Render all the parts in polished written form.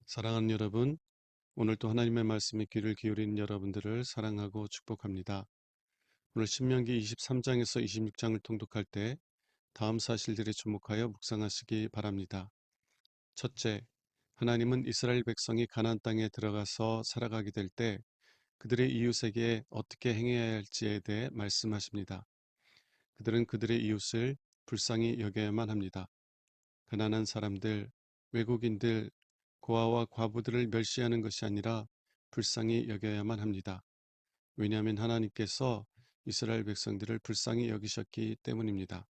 사랑하는 여러분, 오늘도 하나님의 말씀에 귀를 기울이는 여러분들을 사랑하고 축복합니다. 오늘 신명기 23장에서 26장을 통독할 때 다음 사실들에 주목하여 묵상하시기 바랍니다. 첫째, 하나님은 이스라엘 백성이 가나안 땅에 들어가서 살아가게 될 때 그들의 이웃에게 어떻게 행해야 할지에 대해 말씀하십니다. 그들은 그들의 이웃을 불쌍히 여겨야만 합니다. 가난한 사람들, 외국인들, 고아와 과부들을 멸시하는 것이 아니라 불쌍히 여겨야만 합니다. 왜냐하면 하나님께서 이스라엘 백성들을 불쌍히 여기셨기 때문입니다.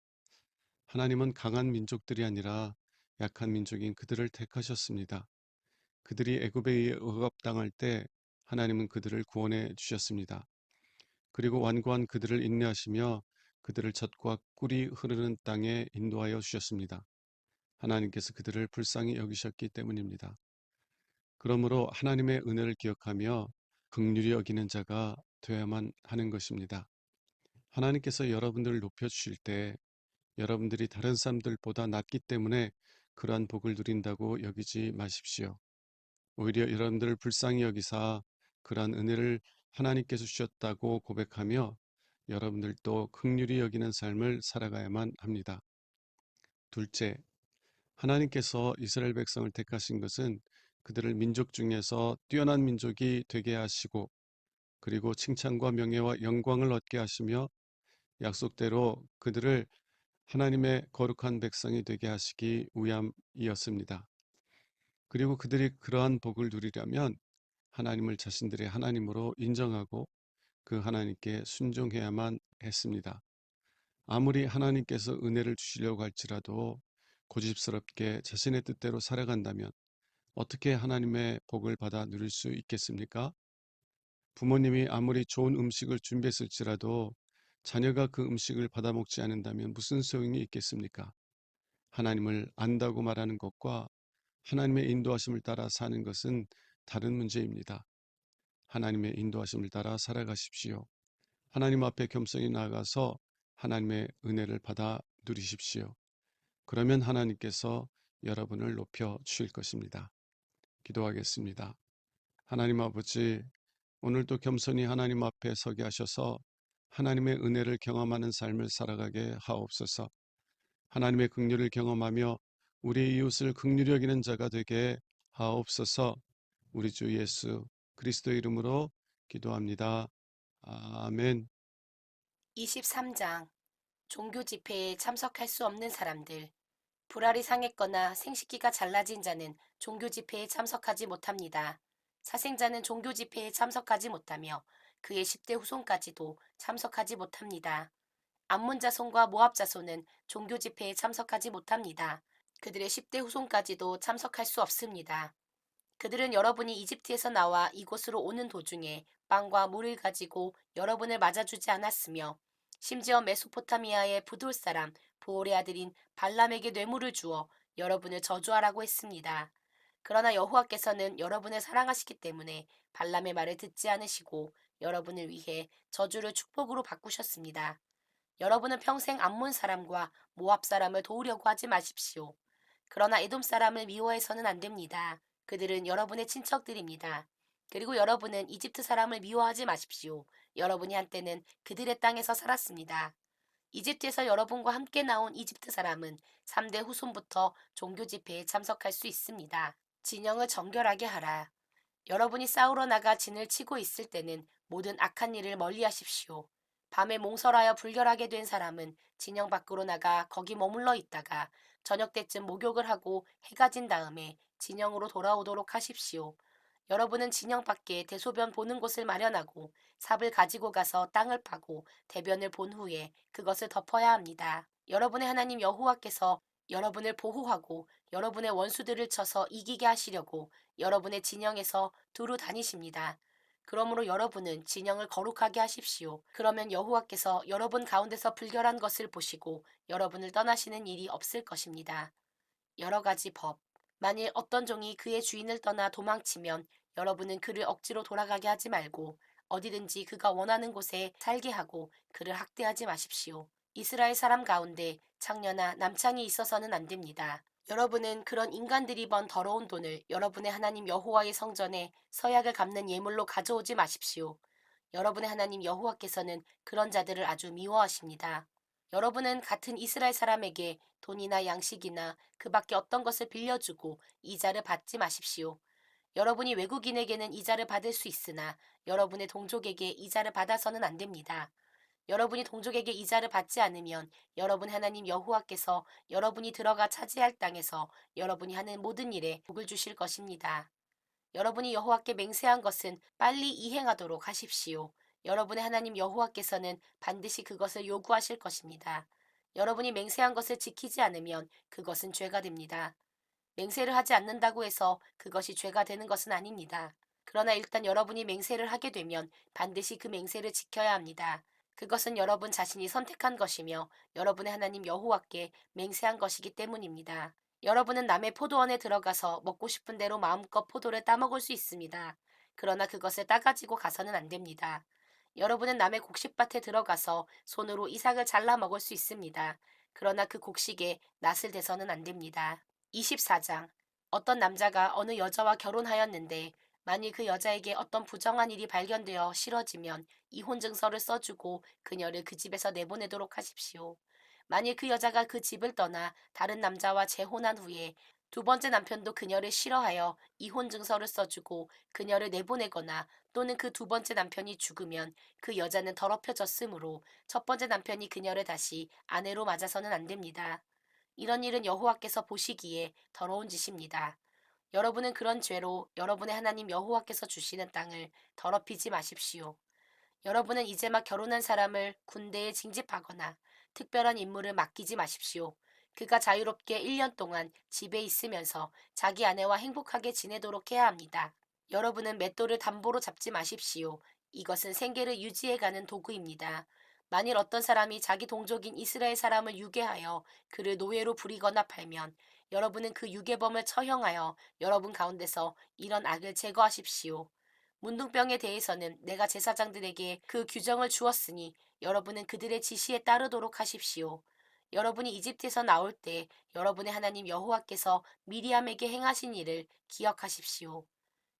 하나님은 강한 민족들이 아니라 약한 민족인 그들을 택하셨습니다. 그들이 애굽에 의해 억압당할 때 하나님은 그들을 구원해 주셨습니다. 그리고 완고한 그들을 인내하시며 그들을 젖과 꿀이 흐르는 땅에 인도하여 주셨습니다. 하나님께서 그들을 불쌍히 여기셨기 때문입니다. 그러므로 하나님의 은혜를 기억하며 긍휼히 여기는 자가 되어야만 하는 것입니다. 하나님께서 여러분들을 높여주실 때 여러분들이 다른 사람들보다 낫기 때문에 그러한 복을 누린다고 여기지 마십시오. 오히려 여러분들을 불쌍히 여기사 그러한 은혜를 하나님께서 주셨다고 고백하며 여러분들도 긍휼히 여기는 삶을 살아가야만 합니다. 둘째, 하나님께서 이스라엘 백성을 택하신 것은 그들을 민족 중에서 뛰어난 민족이 되게 하시고 그리고 칭찬과 명예와 영광을 얻게 하시며 약속대로 그들을 하나님의 거룩한 백성이 되게 하시기 위함이었습니다. 그리고 그들이 그러한 복을 누리려면 하나님을 자신들의 하나님으로 인정하고 그 하나님께 순종해야만 했습니다. 아무리 하나님께서 은혜를 주시려고 할지라도 고집스럽게 자신의 뜻대로 살아간다면 어떻게 하나님의 복을 받아 누릴 수 있겠습니까? 부모님이 아무리 좋은 음식을 준비했을지라도 자녀가 그 음식을 받아 먹지 않는다면 무슨 소용이 있겠습니까? 하나님을 안다고 말하는 것과 하나님의 인도하심을 따라 사는 것은 다른 문제입니다. 하나님의 인도하심을 따라 살아가십시오. 하나님 앞에 겸손히 나아가서 하나님의 은혜를 받아 누리십시오. 그러면 하나님께서 여러분을 높여 주실 것입니다. 기도하겠습니다. 하나님 아버지, 오늘도 겸손히 하나님 앞에 서게 하셔서 하나님의 은혜를 경험하는 삶을 살아가게 하옵소서. 하나님의 긍휼을 경험하며 우리 이웃을 긍휼히 여기는 자가 되게 하옵소서. 우리 주 예수 그리스도 이름으로 기도합니다. 아멘. 23장 종교 집회에 참석할 수 없는 사람들. 불알이 상했거나 생식기가 잘라진 자는 종교 집회에 참석하지 못합니다. 사생자는 종교 집회에 참석하지 못하며 그의 10대 후손까지도 참석하지 못합니다. 암몬 자손과 모압 자손은 종교 집회에 참석하지 못합니다. 그들의 10대 후손까지도 참석할 수 없습니다. 그들은 여러분이 이집트에서 나와 이곳으로 오는 도중에 빵과 물을 가지고 여러분을 맞아주지 않았으며 심지어 메소포타미아의 부돌 사람 보올의 아들인 발람에게 뇌물을 주어 여러분을 저주하라고 했습니다. 그러나 여호와께서는 여러분을 사랑하시기 때문에 발람의 말을 듣지 않으시고 여러분을 위해 저주를 축복으로 바꾸셨습니다. 여러분은 평생 암몬 사람과 모압 사람을 도우려고 하지 마십시오. 그러나 에돔 사람을 미워해서는 안 됩니다. 그들은 여러분의 친척들입니다. 그리고 여러분은 이집트 사람을 미워하지 마십시오. 여러분이 한때는 그들의 땅에서 살았습니다. 이집트에서 여러분과 함께 나온 이집트 사람은 3대 후손부터 종교 집회에 참석할 수 있습니다. 진영을 정결하게 하라. 여러분이 싸우러 나가 진을 치고 있을 때는 모든 악한 일을 멀리 하십시오. 밤에 몽설하여 불결하게 된 사람은 진영 밖으로 나가 거기 머물러 있다가 저녁 때쯤 목욕을 하고 해가 진 다음에 진영으로 돌아오도록 하십시오. 여러분은 진영 밖에 대소변 보는 곳을 마련하고 삽을 가지고 가서 땅을 파고 대변을 본 후에 그것을 덮어야 합니다. 여러분의 하나님 여호와께서 여러분을 보호하고 여러분의 원수들을 쳐서 이기게 하시려고 여러분의 진영에서 두루 다니십니다. 그러므로 여러분은 진영을 거룩하게 하십시오. 그러면 여호와께서 여러분 가운데서 불결한 것을 보시고 여러분을 떠나시는 일이 없을 것입니다. 여러 가지 법. 만일 어떤 종이 그의 주인을 떠나 도망치면 여러분은 그를 억지로 돌아가게 하지 말고 어디든지 그가 원하는 곳에 살게 하고 그를 학대하지 마십시오. 이스라엘 사람 가운데 창녀나 남창이 있어서는 안 됩니다. 여러분은 그런 인간들이 번 더러운 돈을 여러분의 하나님 여호와의 성전에 서약을 갚는 예물로 가져오지 마십시오. 여러분의 하나님 여호와께서는 그런 자들을 아주 미워하십니다. 여러분은 같은 이스라엘 사람에게 돈이나 양식이나 그 밖에 어떤 것을 빌려주고 이자를 받지 마십시오. 여러분이 외국인에게는 이자를 받을 수 있으나 여러분의 동족에게 이자를 받아서는 안 됩니다. 여러분이 동족에게 이자를 받지 않으면 여러분 하나님 여호와께서 여러분이 들어가 차지할 땅에서 여러분이 하는 모든 일에 복을 주실 것입니다. 여러분이 여호와께 맹세한 것은 빨리 이행하도록 하십시오. 여러분의 하나님 여호와께서는 반드시 그것을 요구하실 것입니다. 여러분이 맹세한 것을 지키지 않으면 그것은 죄가 됩니다. 맹세를 하지 않는다고 해서 그것이 죄가 되는 것은 아닙니다. 그러나 일단 여러분이 맹세를 하게 되면 반드시 그 맹세를 지켜야 합니다. 그것은 여러분 자신이 선택한 것이며 여러분의 하나님 여호와께 맹세한 것이기 때문입니다. 여러분은 남의 포도원에 들어가서 먹고 싶은 대로 마음껏 포도를 따먹을 수 있습니다. 그러나 그것을 따가지고 가서는 안 됩니다. 여러분은 남의 곡식밭에 들어가서 손으로 이삭을 잘라 먹을 수 있습니다. 그러나 그 곡식에 낫을 대서는 안 됩니다. 24장. 어떤 남자가 어느 여자와 결혼하였는데 만일 그 여자에게 어떤 부정한 일이 발견되어 싫어지면 이혼 증서를 써주고 그녀를 그 집에서 내보내도록 하십시오. 만일 그 여자가 그 집을 떠나 다른 남자와 재혼한 후에 두 번째 남편도 그녀를 싫어하여 이혼 증서를 써주고 그녀를 내보내거나 또는 그 두 번째 남편이 죽으면 그 여자는 더럽혀졌으므로 첫 번째 남편이 그녀를 다시 아내로 맞아서는 안 됩니다. 이런 일은 여호와께서 보시기에 더러운 짓입니다. 여러분은 그런 죄로 여러분의 하나님 여호와께서 주시는 땅을 더럽히지 마십시오. 여러분은 이제 막 결혼한 사람을 군대에 징집하거나 특별한 임무를 맡기지 마십시오. 그가 자유롭게 1년 동안 집에 있으면서 자기 아내와 행복하게 지내도록 해야 합니다. 여러분은 맷돌을 담보로 잡지 마십시오. 이것은 생계를 유지해가는 도구입니다. 만일 어떤 사람이 자기 동족인 이스라엘 사람을 유괴하여 그를 노예로 부리거나 팔면 여러분은 그 유괴범을 처형하여 여러분 가운데서 이런 악을 제거하십시오. 문둥병에 대해서는 내가 제사장들에게 그 규정을 주었으니 여러분은 그들의 지시에 따르도록 하십시오. 여러분이 이집트에서 나올 때 여러분의 하나님 여호와께서 미리암에게 행하신 일을 기억하십시오.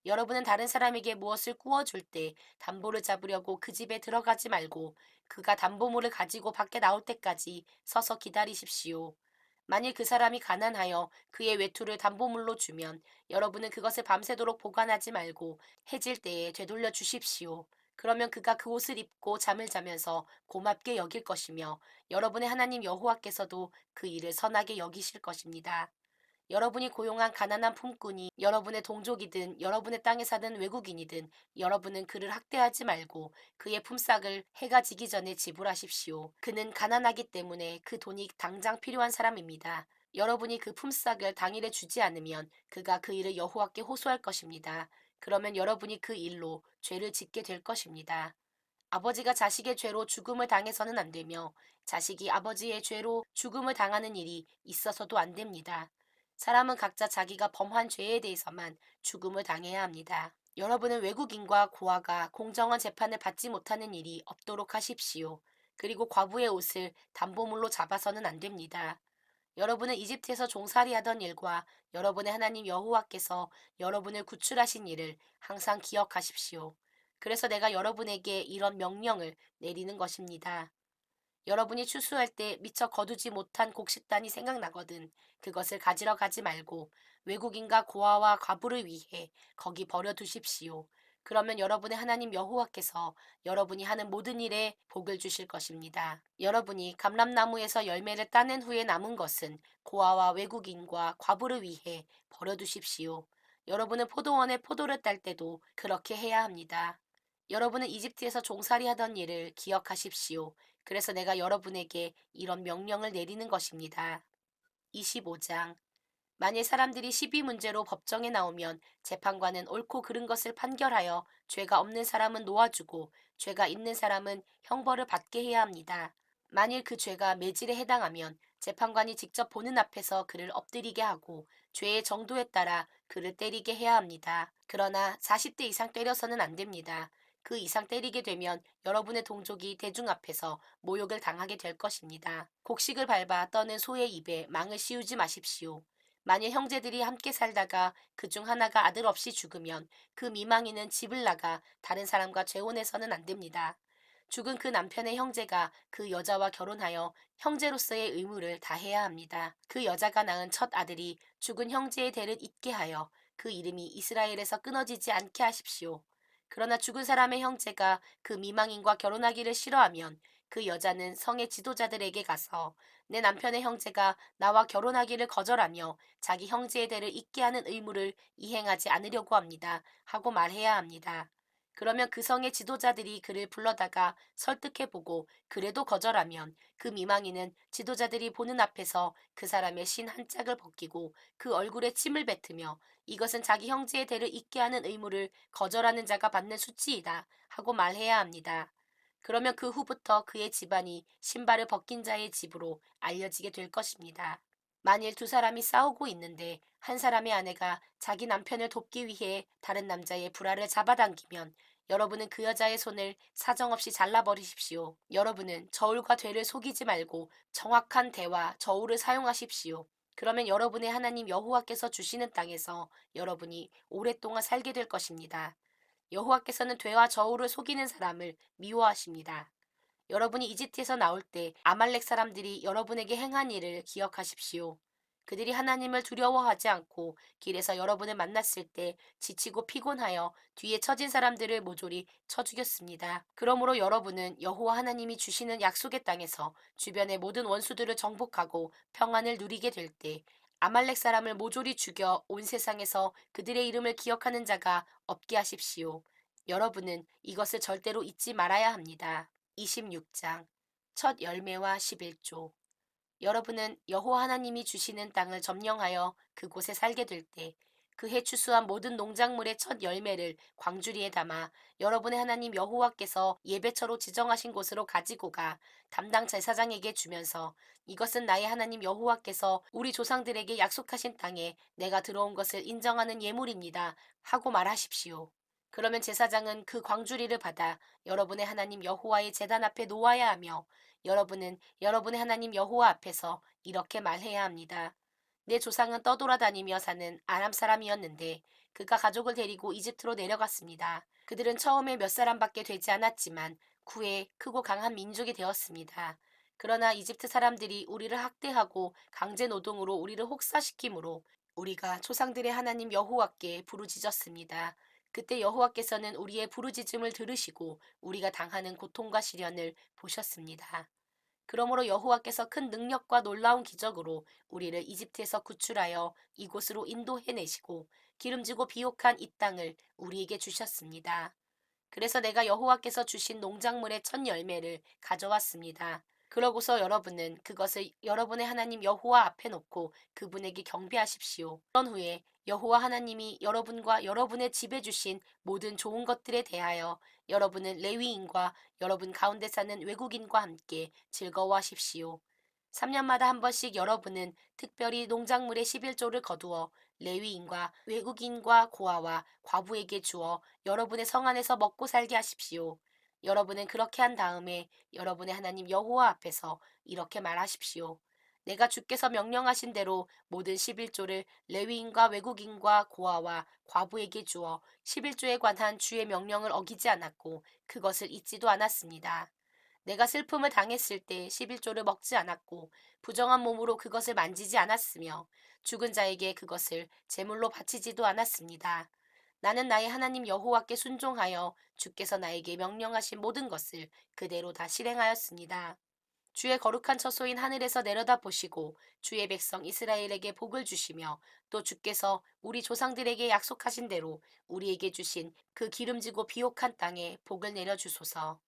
여러분은 다른 사람에게 무엇을 구워줄 때 담보를 잡으려고 그 집에 들어가지 말고 그가 담보물을 가지고 밖에 나올 때까지 서서 기다리십시오. 만일 그 사람이 가난하여 그의 외투를 담보물로 주면 여러분은 그것을 밤새도록 보관하지 말고 해질 때에 되돌려 주십시오. 그러면 그가 그 옷을 입고 잠을 자면서 고맙게 여길 것이며 여러분의 하나님 여호와께서도 그 일을 선하게 여기실 것입니다. 여러분이 고용한 가난한 품꾼이 여러분의 동족이든 여러분의 땅에 사는 외국인이든 여러분은 그를 학대하지 말고 그의 품삯을 해가 지기 전에 지불하십시오. 그는 가난하기 때문에 그 돈이 당장 필요한 사람입니다. 여러분이 그 품삯을 당일에 주지 않으면 그가 그 일을 여호와께 호소할 것입니다. 그러면 여러분이 그 일로 죄를 짓게 될 것입니다. 아버지가 자식의 죄로 죽음을 당해서는 안 되며 자식이 아버지의 죄로 죽음을 당하는 일이 있어서도 안 됩니다. 사람은 각자 자기가 범한 죄에 대해서만 죽음을 당해야 합니다. 여러분은 외국인과 고아가 공정한 재판을 받지 못하는 일이 없도록 하십시오. 그리고 과부의 옷을 담보물로 잡아서는 안 됩니다. 여러분은 이집트에서 종살이 하던 일과 여러분의 하나님 여호와께서 여러분을 구출하신 일을 항상 기억하십시오. 그래서 내가 여러분에게 이런 명령을 내리는 것입니다. 여러분이 추수할 때 미처 거두지 못한 곡식단이 생각나거든 그것을 가지러 가지 말고 외국인과 고아와 과부를 위해 거기 버려 두십시오. 그러면 여러분의 하나님 여호와께서 여러분이 하는 모든 일에 복을 주실 것입니다. 여러분이 감람나무에서 열매를 따낸 후에 남은 것은 고아와 외국인과 과부를 위해 버려 두십시오. 여러분은 포도원에 포도를 딸 때도 그렇게 해야 합니다. 여러분은 이집트에서 종살이 하던 일을 기억하십시오. 그래서 내가 여러분에게 이런 명령을 내리는 것입니다. 25장. 만일 사람들이 시비 문제로 법정에 나오면 재판관은 옳고 그른 것을 판결하여 죄가 없는 사람은 놓아주고 죄가 있는 사람은 형벌을 받게 해야 합니다. 만일 그 죄가 매질에 해당하면 재판관이 직접 보는 앞에서 그를 엎드리게 하고 죄의 정도에 따라 그를 때리게 해야 합니다. 그러나 40대 이상 때려서는 안 됩니다. 그 이상 때리게 되면 여러분의 동족이 대중 앞에서 모욕을 당하게 될 것입니다. 곡식을 밟아 떠는 소의 입에 망을 씌우지 마십시오. 만일 형제들이 함께 살다가 그 중 하나가 아들 없이 죽으면 그 미망인은 집을 나가 다른 사람과 재혼해서는 안 됩니다. 죽은 그 남편의 형제가 그 여자와 결혼하여 형제로서의 의무를 다해야 합니다. 그 여자가 낳은 첫 아들이 죽은 형제의 대를 잇게 하여 그 이름이 이스라엘에서 끊어지지 않게 하십시오. 그러나 죽은 사람의 형제가 그 미망인과 결혼하기를 싫어하면 그 여자는 성의 지도자들에게 가서 내 남편의 형제가 나와 결혼하기를 거절하며 자기 형제의 대를 잇게 하는 의무를 이행하지 않으려고 합니다. 하고 말해야 합니다. 그러면 그 성의 지도자들이 그를 불러다가 설득해보고 그래도 거절하면 그 미망인은 지도자들이 보는 앞에서 그 사람의 신 한 짝을 벗기고 그 얼굴에 침을 뱉으며 이것은 자기 형제의 대를 잇게 하는 의무를 거절하는 자가 받는 수치이다 하고 말해야 합니다. 그러면 그 후부터 그의 집안이 신발을 벗긴 자의 집으로 알려지게 될 것입니다. 만일 두 사람이 싸우고 있는데 한 사람의 아내가 자기 남편을 돕기 위해 다른 남자의 불알을 잡아당기면 여러분은 그 여자의 손을 사정없이 잘라버리십시오. 여러분은 저울과 되를 속이지 말고 정확한 대와 저울을 사용하십시오. 그러면 여러분의 하나님 여호와께서 주시는 땅에서 여러분이 오랫동안 살게 될 것입니다. 여호와께서는 되와 저울을 속이는 사람을 미워하십니다. 여러분이 이집트에서 나올 때 아말렉 사람들이 여러분에게 행한 일을 기억하십시오. 그들이 하나님을 두려워하지 않고 길에서 여러분을 만났을 때 지치고 피곤하여 뒤에 처진 사람들을 모조리 쳐 죽였습니다. 그러므로 여러분은 여호와 하나님이 주시는 약속의 땅에서 주변의 모든 원수들을 정복하고 평안을 누리게 될 때 아말렉 사람을 모조리 죽여 온 세상에서 그들의 이름을 기억하는 자가 없게 하십시오. 여러분은 이것을 절대로 잊지 말아야 합니다. 26장 첫 열매와 11조 여러분은 여호와 하나님이 주시는 땅을 점령하여 그곳에 살게 될 때 그해 추수한 모든 농작물의 첫 열매를 광주리에 담아 여러분의 하나님 여호와께서 예배처로 지정하신 곳으로 가지고 가 담당 제사장에게 주면서 이것은 나의 하나님 여호와께서 우리 조상들에게 약속하신 땅에 내가 들어온 것을 인정하는 예물입니다 하고 말하십시오. 그러면 제사장은 그 광주리를 받아 여러분의 하나님 여호와의 제단 앞에 놓아야 하며 여러분은 여러분의 하나님 여호와 앞에서 이렇게 말해야 합니다. 내 조상은 떠돌아다니며 사는 아람 사람이었는데 그가 가족을 데리고 이집트로 내려갔습니다. 그들은 처음에 몇 사람밖에 되지 않았지만 후에 크고 강한 민족이 되었습니다. 그러나 이집트 사람들이 우리를 학대하고 강제 노동으로 우리를 혹사시키므로 우리가 조상들의 하나님 여호와께 부르짖었습니다. 그때 여호와께서는 우리의 부르짖음을 들으시고 우리가 당하는 고통과 시련을 보셨습니다. 그러므로 여호와께서 큰 능력과 놀라운 기적으로 우리를 이집트에서 구출하여 이곳으로 인도해내시고 기름지고 비옥한 이 땅을 우리에게 주셨습니다. 그래서 내가 여호와께서 주신 농작물의 첫 열매를 가져왔습니다. 그러고서 여러분은 그것을 여러분의 하나님 여호와 앞에 놓고 그분에게 경배하십시오. 그런 후에 여호와 하나님이 여러분과 여러분의 집에 주신 모든 좋은 것들에 대하여 여러분은 레위인과 여러분 가운데 사는 외국인과 함께 즐거워하십시오. 3년마다 한 번씩 여러분은 특별히 농작물의 11조를 거두어 레위인과 외국인과 고아와 과부에게 주어 여러분의 성 안에서 먹고 살게 하십시오. 여러분은 그렇게 한 다음에 여러분의 하나님 여호와 앞에서 이렇게 말하십시오. 내가 주께서 명령하신 대로 모든 11조를 레위인과 외국인과 고아와 과부에게 주어 11조에 관한 주의 명령을 어기지 않았고 그것을 잊지도 않았습니다. 내가 슬픔을 당했을 때 11조를 먹지 않았고 부정한 몸으로 그것을 만지지 않았으며 죽은 자에게 그것을 제물로 바치지도 않았습니다. 나는 나의 하나님 여호와께 순종하여 주께서 나에게 명령하신 모든 것을 그대로 다 실행하였습니다. 주의 거룩한 처소인 하늘에서 내려다 보시고 주의 백성 이스라엘에게 복을 주시며 또 주께서 우리 조상들에게 약속하신 대로 우리에게 주신 그 기름지고 비옥한 땅에 복을 내려 주소서.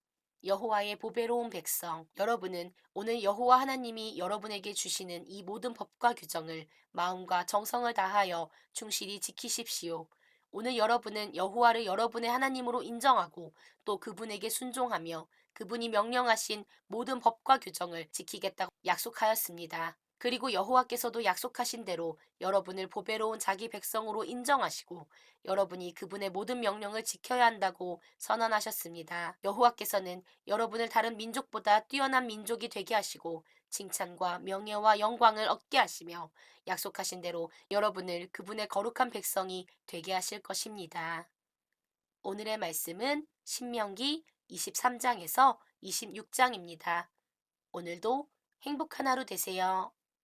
여호와의 보배로운 백성, 여러분은 오늘 여호와 하나님이 여러분에게 주시는 이 모든 법과 규정을 마음과 정성을 다하여 충실히 지키십시오. 오늘 여러분은 여호와를 여러분의 하나님으로 인정하고 또 그분에게 순종하며 그분이 명령하신 모든 법과 규정을 지키겠다고 약속하였습니다. 그리고 여호와께서도 약속하신 대로 여러분을 보배로운 자기 백성으로 인정하시고 여러분이 그분의 모든 명령을 지켜야 한다고 선언하셨습니다. 여호와께서는 여러분을 다른 민족보다 뛰어난 민족이 되게 하시고 칭찬과 명예와 영광을 얻게 하시며 약속하신 대로 여러분을 그분의 거룩한 백성이 되게 하실 것입니다. 오늘의 말씀은 신명기 23장에서 26장입니다. 오늘도 행복한 하루 되세요.